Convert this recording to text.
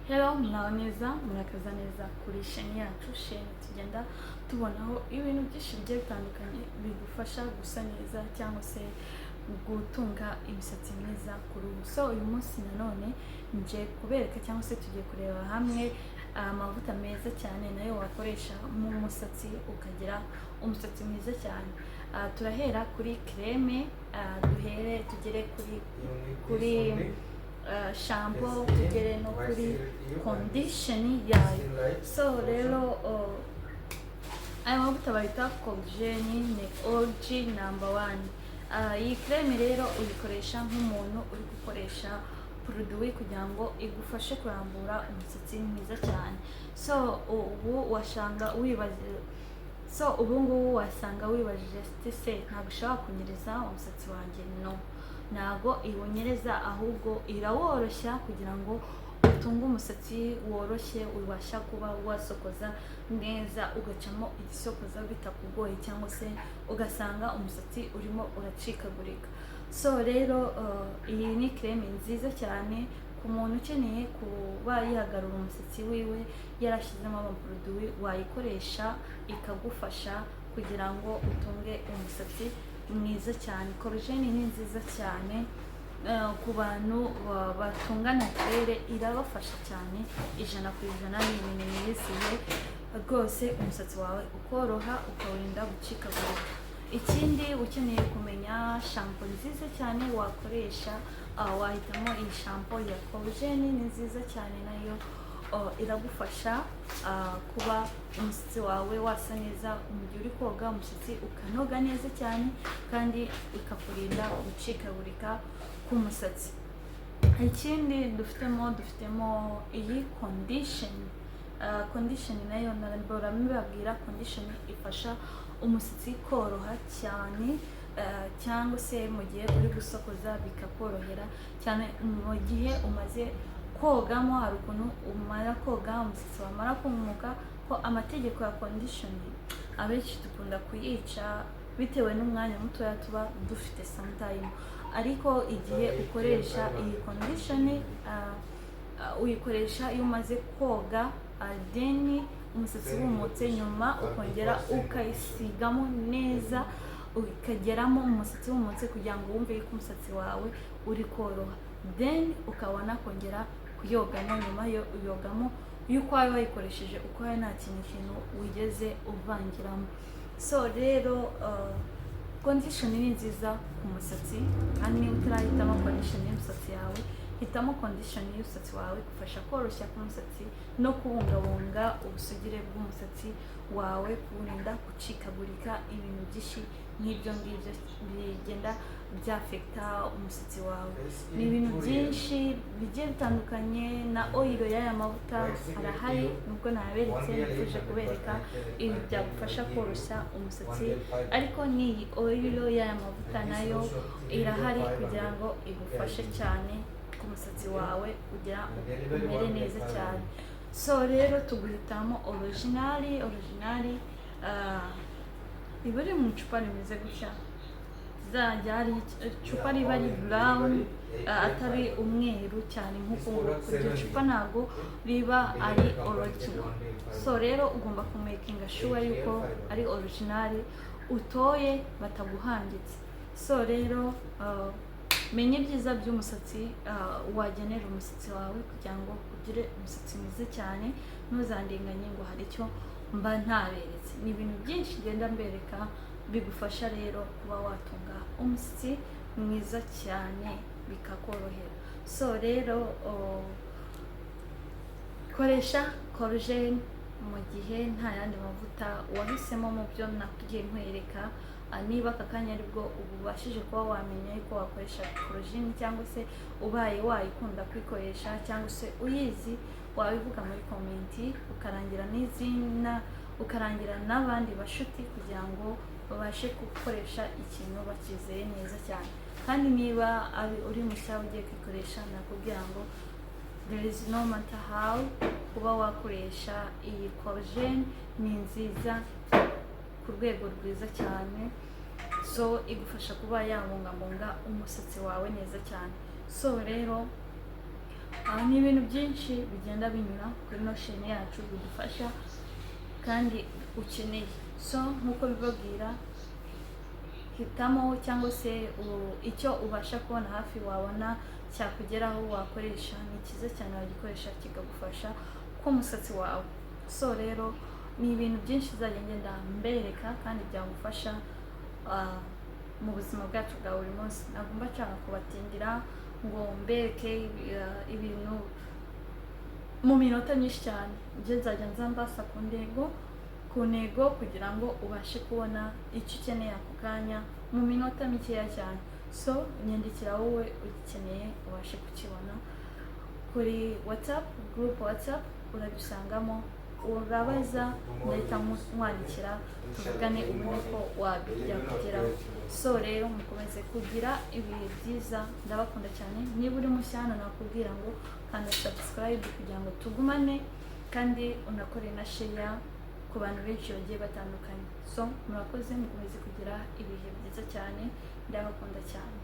Hello, muraho neza, murakaza neza kuri sheni yacu, sheni tugenda tubonaho ibintu byinshi bigiye bitandukanye bigufasha gusa neza cyangwa se gutunga imisatsi myiza ku ruhu. So uyu munsi nanone nje kubereka cyangwa se tugiye kureba hamwe amavuta meza cyane nayo wakoresha mu musatsi ukagira umusatsi mwiza cyane. Turahera kuri creme, tugere kuri shampoo, tugere no kuri condition yayo. So rero aya mavuta bayita Collagen, ni OG number 1. Iyi creme rero uyikoresha nk'umuntu uri gukoresha produit kugira ngo igufashe kurambura umusatsi mwiza cyane. So ubu ngubu wasanga wibajije se ntabwo ushaka kunyereza umusatsi wanjye. No, ntabwo iwunyereza, ahubwo iraworoshya kugira ngo utunge umusatsi woroshye, ubasha kuba wasokoza neza, ugacamo igisokoza bitakugoye cyangwa se ugasanga umusatsi urimo uracikagurika. So rero iyi ni creme nziza cyane ku muntu ukeneye kuba yihagarura umusatsi wiwe, yarashyizemo amaproduit, wayikoresha ikagufasha kugira ngo utunge umusatsi mwiza cyane. Collagen ni nziza cyane ku bantu batunga naturere, irabafasha cyane 100%. Ni ibintu yizewe rwose, umusatsi wawe ukoroha ukawurinda gucikagurika. Ikindi ukeneye kumenya shampoo nziza cyane wakoresha, wahitamo iyi shampoo ya Collagen. Ni nziza cyane nayo, iragufasha kuba umusatsi wawe wasa neza mu gihe uri koga, umusatsi ukanoga neza cyane kandi ikakurinda gucikagurika k'umusatsi. Ikindi dufitemo iyi condition nayo nabora mbabwira. Condition ifasha umusatsi koroha cyane, cyangwa se mu gihe uri gusokoza bikakorohera cyane. Mu gihe umaze kogamo, hari ukuntu umara koga umusatsi wamara kumuka, ko amategeko ya condition abenshi dukunda kuyica bitewe n'umwanya mutoya tuba dufite sometime. Ariko igihe ukoresha iyi condition, uyikoresha iyo umaze koga, then umusatsi wumutse, nyuma ukongera ukayisigamo neza, ukageramo umusatsi wumutse kugira ngo wumve ko umusatsi wawe uri koroha, then ukabona kongera kuyogamo. Nyuma yo uyogamo yuko wawe wayikoresheje ukwayo, nta kintu wigeze uvangiramo. So rero condition ni nziza ku musatsi, kandi niba utarahitamo condition y'umusatsi yawe, hitamo condition y'umusatsi wawe, gufasha koroshya k'umusatsi no kubungabunga ubusugire bw'umusatsi wawe, kuwurinda gucikagurika, ibintu byinshi nk'ibyo ngibyo bigenda byafekta umusatsi wawe. Ni ibintu byinshi bigiye bitandukanye. Na oil y'aya mavuta arahari, nubwo naberetse nifuje kubereka ibi byagufasha koroshya umusatsi, ariko n'iyi oil y'aya mavuta nayo irahari kugira ngo igufashe cyane ku musatsi wawe kugira umere neza cyane. So rero tuguhitamo originali iba iri mu icupa rimeze gutya, zajya hari icupa riba ari brown, atari umweru cyane nk'uko iryo cupa ntabwo riba ari original. So rero ugomba kumakinga sure yuko ari originali, utoye bataguhangitse. So rero menya ibyiza by'umusatsi wagenera umusatsi wawe kugira ngo ugire umusatsi mwiza cyane, ntuzandenganye ngo hari icyo mba ntaberetse. Ni ibintu byinshi ngenda mbereka bigufasha rero kuba watunga umusatsi mwiza cyane bikakorohera. So rero koresha Collagen mu gihe nta yandi mavuta wahisemo mu byo nakugiye nkwereka. Niba aka kanya aribwo ubashije kuba wamenya yuko wakoresha Collagen, cyangwa se ubaye wayikunda kwikoresha cyangwa se uyizi, wabivuga muri komenti, ukarangira n'izina, ukarangira n'abandi bashuti kugira ngo babashe gukoresha ikintu bakizeye neza cyane. Kandi niba uri mushya ugiye kwikoresha, nakubwira ngo there is no matter how, kuba wakoresha iyi Collagen ni nziza ku rwego rwiza cyane. So igufasha kuba yabungabunga umusatsi wawe neza cyane. So rero ni ibintu byinshi bigenda binyura kuri notion yacu bidufasha kandi ukeneye. So nkuko bibabwira, hitamo cyangwa se icyo ubasha kubona hafi wabona cyakugeraho wakoresha, ni cyiza cyane wagikoresha kikagufasha ku musatsi wawe. So rero ni ibintu byinshi nzajya ngenda mbereka kandi byagufasha mu buzima bwacu bwa buri munsi. Ntabwo mba nshaka kubatindira ngo mbereke ibintu mu minota myinshi cyane. Njye nzajya nzambasa ku ntego kugira ngo ubashe kubona icyo ukeneye ako kanya mu minota mikeya cyane. So nyandikira wowe ugikeneye ubashe kukibona kuri WhatsApp, group WhatsApp urabisangamo, urabaza ndahita nkwandikira tuvugane ubone ko byakugeraho. So rero mukomeze kugira ibihe byiza, ndabakunda cyane. Niba uri mushya hano nakubwira ngo kanda subscribe kugira ngo tugumane, kandi unakore na share ku bantu benshi bagiye batandukanye. So murakoze, mukomeze kugira ibihe byiza cyane, ndabakunda cyane.